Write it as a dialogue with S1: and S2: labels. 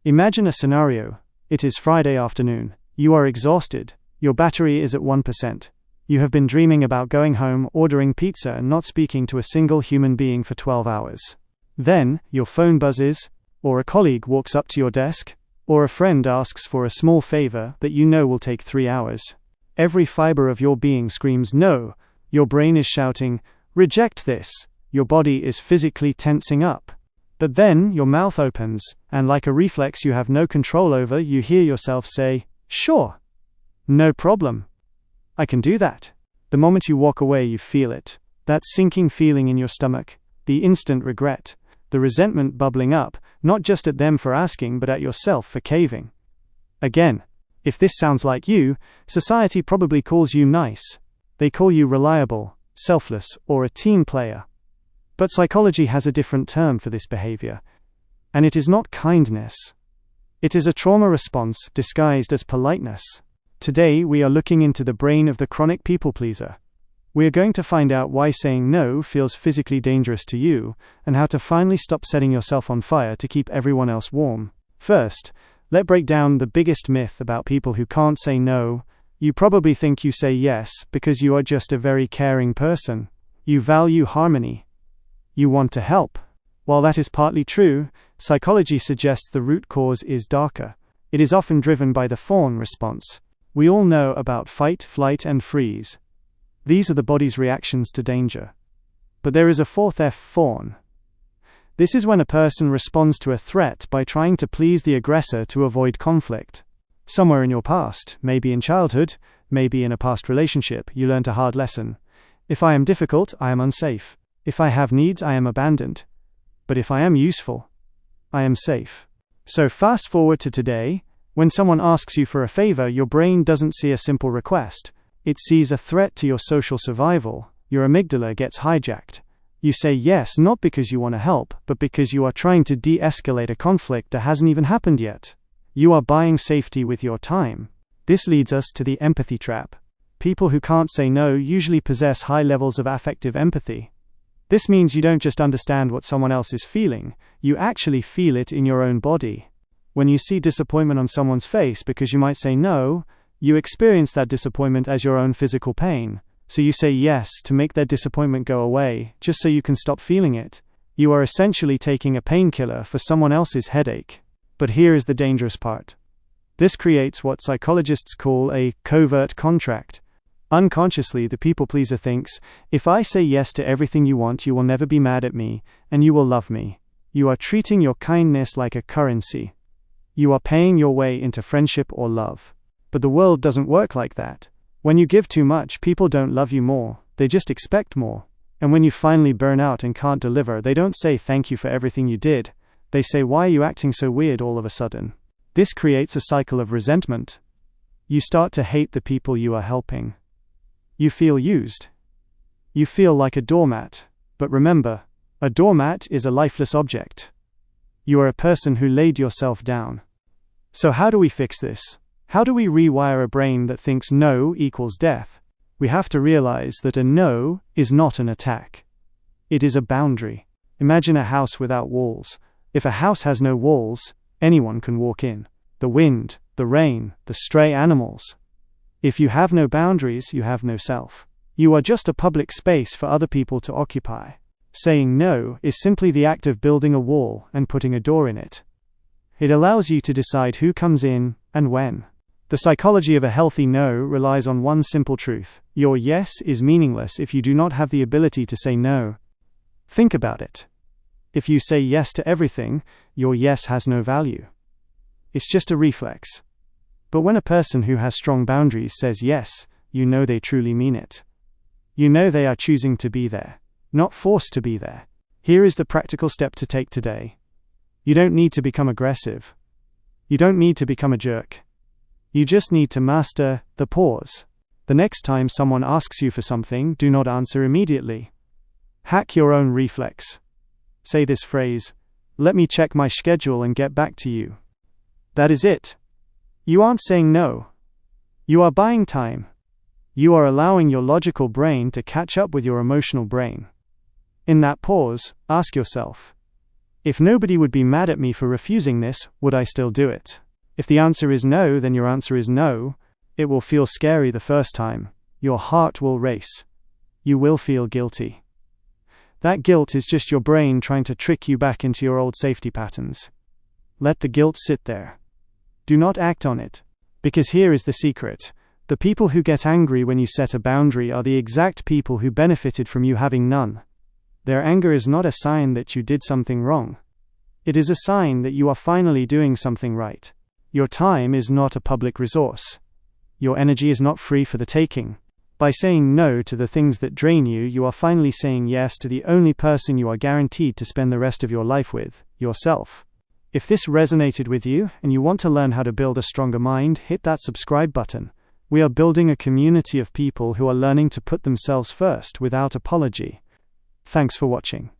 S1: Imagine a scenario. It is Friday afternoon. You are exhausted. Your battery is at 1%. You have been dreaming about going home, ordering pizza, and not speaking to a single human being for 12 hours. Then, your phone buzzes, or a colleague walks up to your desk, or a friend asks for a small favor that you know will take 3 hours. Every fiber of your being screams no. Your brain is shouting, reject this. Your body is physically tensing up. But then, your mouth opens, and like a reflex you have no control over, you hear yourself say, sure. No problem. I can do that. The moment you walk away, you feel it. That sinking feeling in your stomach, the instant regret, the resentment bubbling up, not just at them for asking, but at yourself for caving. Again, if this sounds like you, society probably calls you nice. They call you reliable, selfless, or a team player. But psychology has a different term for this behavior. And it is not kindness. It is a trauma response disguised as politeness. Today we are looking into the brain of the chronic people pleaser. We are going to find out why saying no feels physically dangerous to you, and how to finally stop setting yourself on fire to keep everyone else warm. First, let's break down the biggest myth about people who can't say no. You probably think you say yes because you are just a very caring person. You value harmony. You want to help. While that is partly true, psychology suggests the root cause is darker. It is often driven by the fawn response. We all know about fight, flight, and freeze. These are the body's reactions to danger. But there is a fourth F, fawn. This is when a person responds to a threat by trying to please the aggressor to avoid conflict. Somewhere in your past, maybe in childhood, maybe in a past relationship, you learned a hard lesson. If I am difficult, I am unsafe. If I have needs, I am abandoned. But if I am useful, I am safe. So fast forward to today. When someone asks you for a favor, your brain doesn't see a simple request. It sees a threat to your social survival. Your amygdala gets hijacked. You say yes not because you want to help, but because you are trying to de-escalate a conflict that hasn't even happened yet. You are buying safety with your time. This leads us to the empathy trap. People who can't say no usually possess high levels of affective empathy. This means you don't just understand what someone else is feeling, you actually feel it in your own body. When you see disappointment on someone's face because you might say no, you experience that disappointment as your own physical pain. So you say yes to make their disappointment go away, just so you can stop feeling it. You are essentially taking a painkiller for someone else's headache. But here is the dangerous part. This creates what psychologists call a covert contract. Unconsciously, the people pleaser thinks, if I say yes to everything you want, you will never be mad at me, and you will love me. You are treating your kindness like a currency. You are paying your way into friendship or love. But the world doesn't work like that. When you give too much, people don't love you more, they just expect more. And when you finally burn out and can't deliver, they don't say thank you for everything you did. They say, why are you acting so weird all of a sudden? This creates a cycle of resentment. You start to hate the people you are helping. You feel used. You feel like a doormat. But remember, a doormat is a lifeless object. You are a person who laid yourself down. So how do we fix this? How do we rewire a brain that thinks no equals death? We have to realize that a no is not an attack. It is a boundary. Imagine a house without walls. If a house has no walls, anyone can walk in. The wind, the rain, the stray animals. If you have no boundaries, you have no self. You are just a public space for other people to occupy. Saying no is simply the act of building a wall and putting a door in it. It allows you to decide who comes in and when. The psychology of a healthy no relies on one simple truth. Your yes is meaningless if you do not have the ability to say no. Think about it. If you say yes to everything, your yes has no value. It's just a reflex. But when a person who has strong boundaries says yes, you know they truly mean it. You know they are choosing to be there, not forced to be there. Here is the practical step to take today. You don't need to become aggressive. You don't need to become a jerk. You just need to master the pause. The next time someone asks you for something, do not answer immediately. Hack your own reflex. Say this phrase, let me check my schedule and get back to you. That is it. You aren't saying no. You are buying time. You are allowing your logical brain to catch up with your emotional brain. In that pause, ask yourself, If nobody would be mad at me for refusing this, would I still do it? If the answer is no, then your answer is no. It will feel scary the first time. Your heart will race. You will feel guilty. That guilt is just your brain trying to trick you back into your old safety patterns. Let the guilt sit there. Do not act on it. Because here is the secret. The people who get angry when you set a boundary are the exact people who benefited from you having none. Their anger is not a sign that you did something wrong. It is a sign that you are finally doing something right. Your time is not a public resource. Your energy is not free for the taking. By saying no to the things that drain you, you are finally saying yes to the only person you are guaranteed to spend the rest of your life with, yourself. If this resonated with you, and you want to learn how to build a stronger mind, hit that subscribe button. We are building a community of people who are learning to put themselves first without apology. Thanks for watching.